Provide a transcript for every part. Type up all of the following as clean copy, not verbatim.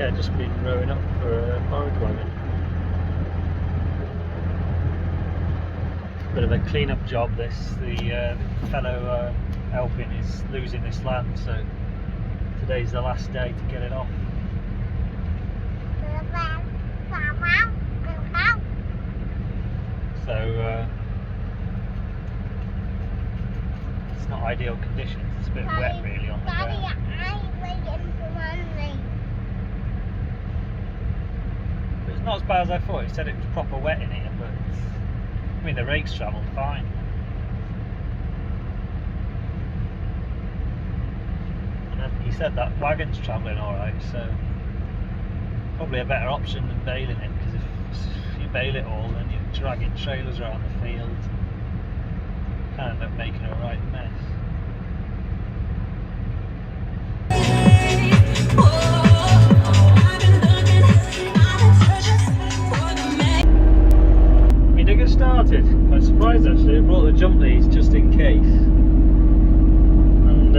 yeah, just been rowing up for a forage wagon. Bit of a clean-up job this. The fellow helping is losing this land, so today's the last day to get it off. So it's not ideal conditions. It's a bit wet really on the ground. But it's not as bad as I thought. He said it was proper wet in here, but I mean the rakes travelled fine. And then he said that wagon's travelling alright, so probably a better option than bailing it, because if you bail it all then you're dragging trailers around the field. You can end up making a right mess. My digger started. I was surprised actually. I brought the jump leads just in case, and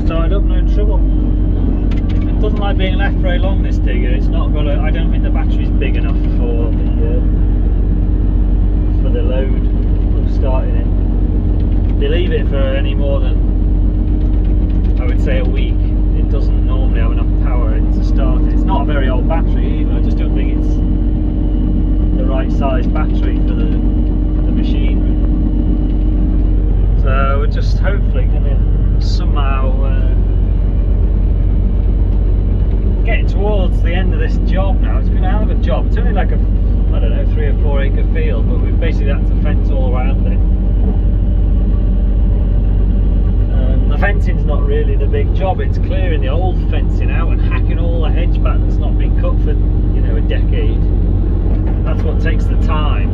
started up, no trouble. It doesn't like being left very long, this digger. It's not got a, I don't think the battery's big enough for the load of starting it. If you leave it for any more than, I would say, a week, it doesn't normally have enough power to start it. It's not a very old battery either. I just don't think it's the right size battery for the machinery. So we're just hopefully going to somehow getting towards the end of this job now. It's been a hell of a job. It's only like a, I don't know, 3 or 4 acre field, but we've basically had to fence all around it. The fencing's not really the big job. It's clearing the old fencing out and hacking all the hedge back that's not been cut for, you know, a decade. That's what takes the time.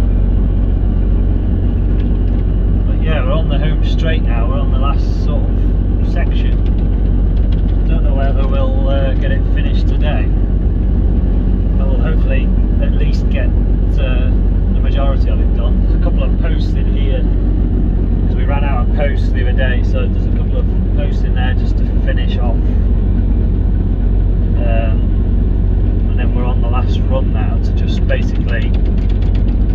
But yeah, we're on the home straight now. We're on the last sort of section. Don't know whether we'll get it finished today. But we'll hopefully at least get the majority of it done. There's a couple of posts in here because we ran out of posts the other day, so there's a couple of posts in there just to finish off. And then we're on the last run now to just basically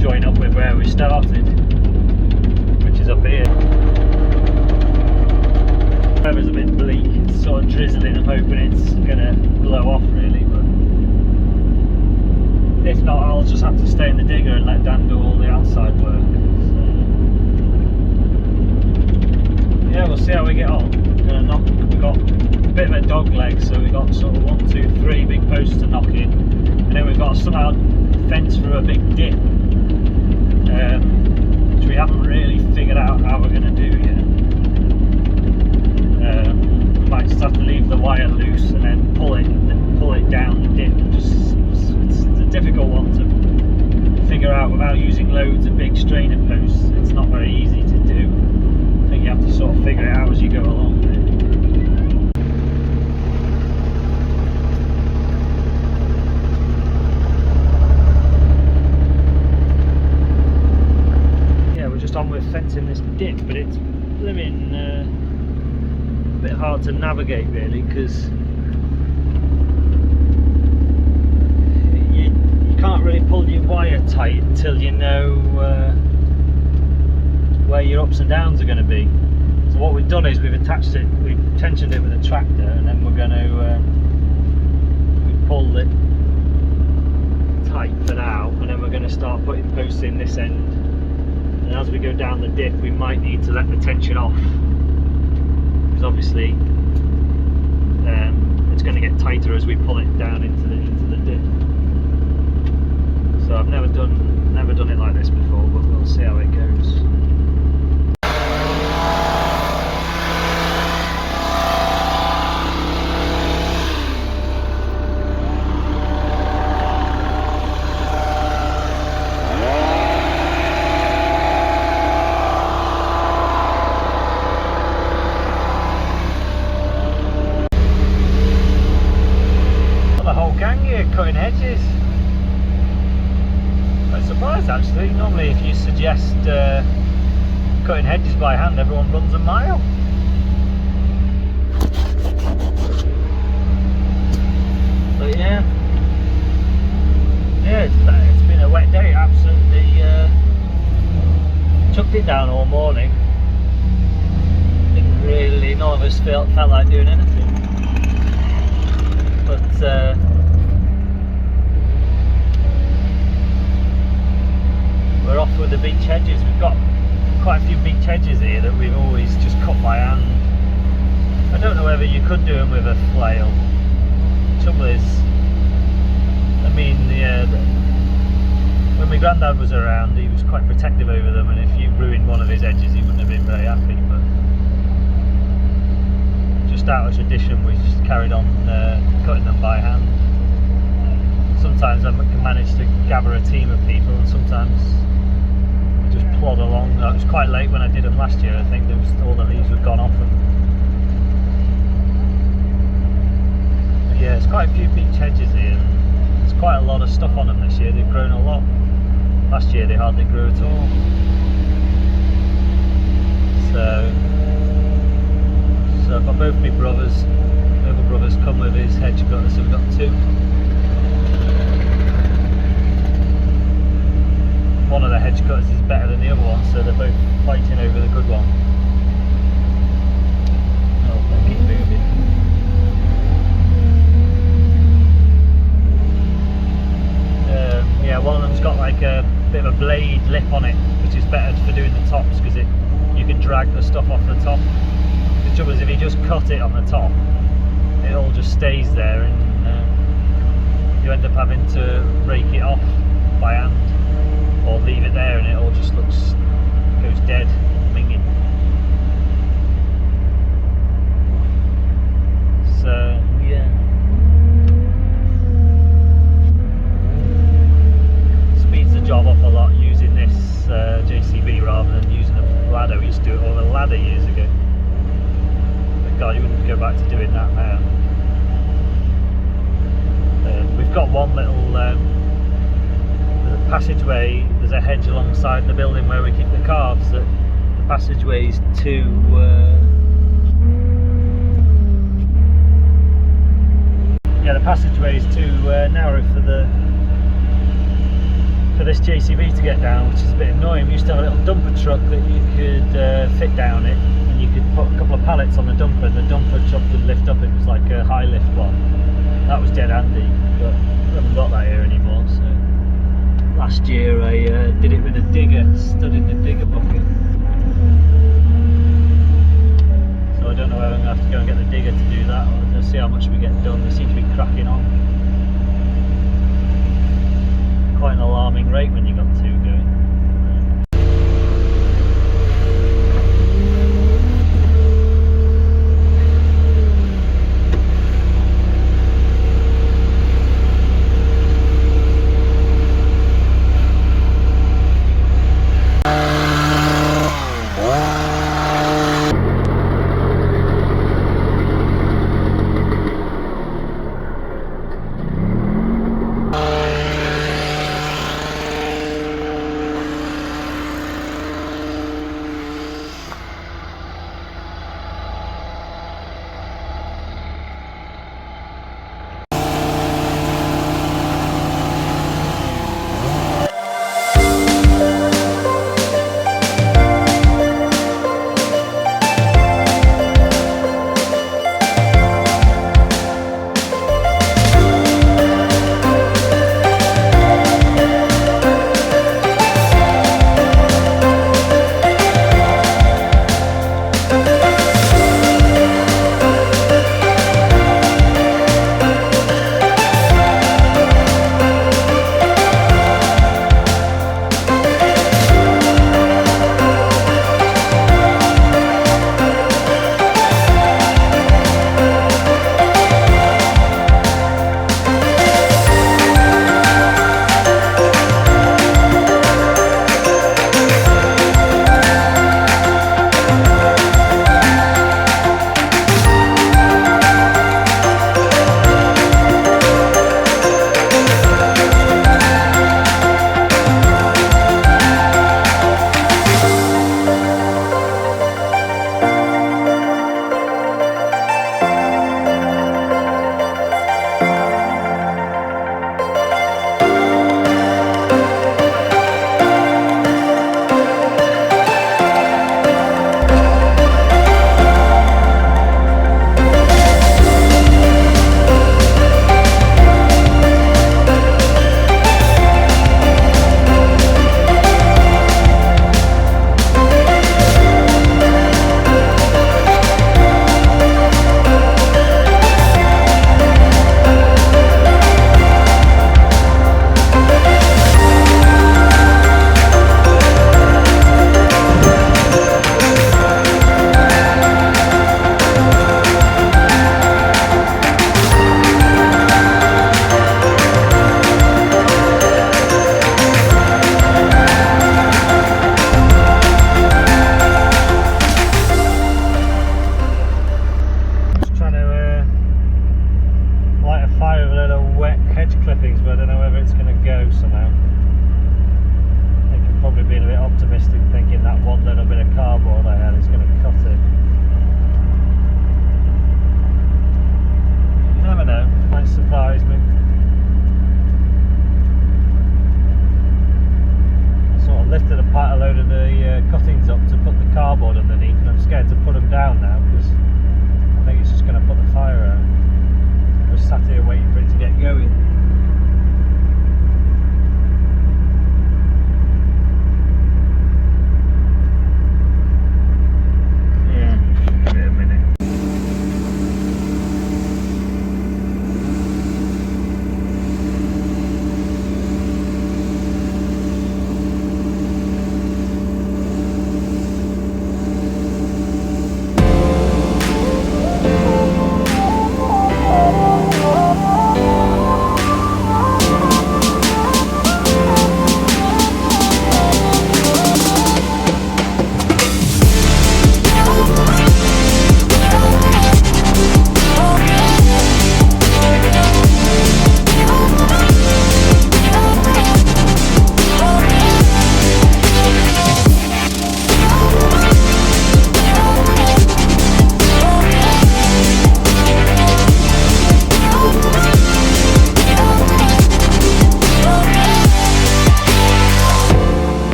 join up with where we started, which is up here. The weather's a bit bleak, it's sort of drizzling. I'm hoping it's going to blow off really, but if not, I'll just have to stay in the digger and let Dan do all the outside work. So, yeah, we'll see how we get on. We've got a bit of a dog leg, so we've got sort of 1, 2, 3 big posts to knock in, and then we've got to somehow fence through a big dip, which we haven't really figured out how we're going to do yet. We might just have to leave the wire loose and then pull it down the dip. It's a difficult one to figure out without using loads of big strainer posts. It's not very easy to do. I think you have to sort of figure it out as you go along. Yeah, we're just on with fencing this dip, but it's living a bit hard to navigate really, because you can't really pull your wire tight until you know where your ups and downs are going to be. So what we've done is we've attached it, we've tensioned it with a tractor, and then we're going to we've pulled it tight for now, and then we're going to start putting posts in this end, and as we go down the dip we might need to let the tension off, because obviously it's going to get tighter as we pull it down into the dip. So I've never done it like this before, but we'll see how it goes. Cutting hedges. I'm surprised actually. Normally if you suggest cutting hedges by hand, everyone runs a mile. just felt like doing anything. But we're off with the beech hedges. We've got quite a few beech hedges here that we've always just cut by hand. I don't know whether you could do them with a flail. Trouble is, I mean, when my granddad was around, he was quite protective over them, and if you ruined one of his hedges, he wouldn't have been very happy. But just out of tradition, we just carried on cutting them by hand. Sometimes I can manage to gather a team of people, and sometimes I just plod along. It was quite late when I did them last year. I think all the leaves were gone off them. But yeah, it's quite a few beech hedges here. There's quite a lot of stuff on them this year. They've grown a lot. Last year they hardly grew at all. So I've got both my brothers. My other brother's come with his hedge cutter, so we've got two. One of the hedge cutters is better than the other one, so they're both fighting over the good one. Oh, they keep moving. Yeah, one of them's got like a bit of a blade lip on it, which is better for doing the tops because you can drag the stuff off the top. The trouble is, if you just cut it on the top, it all just stays there, and you end up having to rake it off by hand, or leave it there, and it all just goes dead, minging. So yeah. Speeds the job up a lot using this JCB rather than using a ladder. We used to do it all with a ladder years ago. But God, you wouldn't go back to doing that now. We've got one little passageway. There's a hedge alongside the building where we keep the calves. That the passageway is too yeah, the passageway is too narrow for this JCB to get down, which is a bit annoying. We used to have a little dumper truck that you could fit down it, and you could put a couple of pallets on the dumper, and the dumper truck would lift up. It was like a high lift one. That was dead handy, but we haven't got that here anymore. So last year I did it with a digger, stood in the digger bucket. So I don't know whether I'm going to have to go and get the digger to do that, or to see how much we get done. They seem to be cracking on.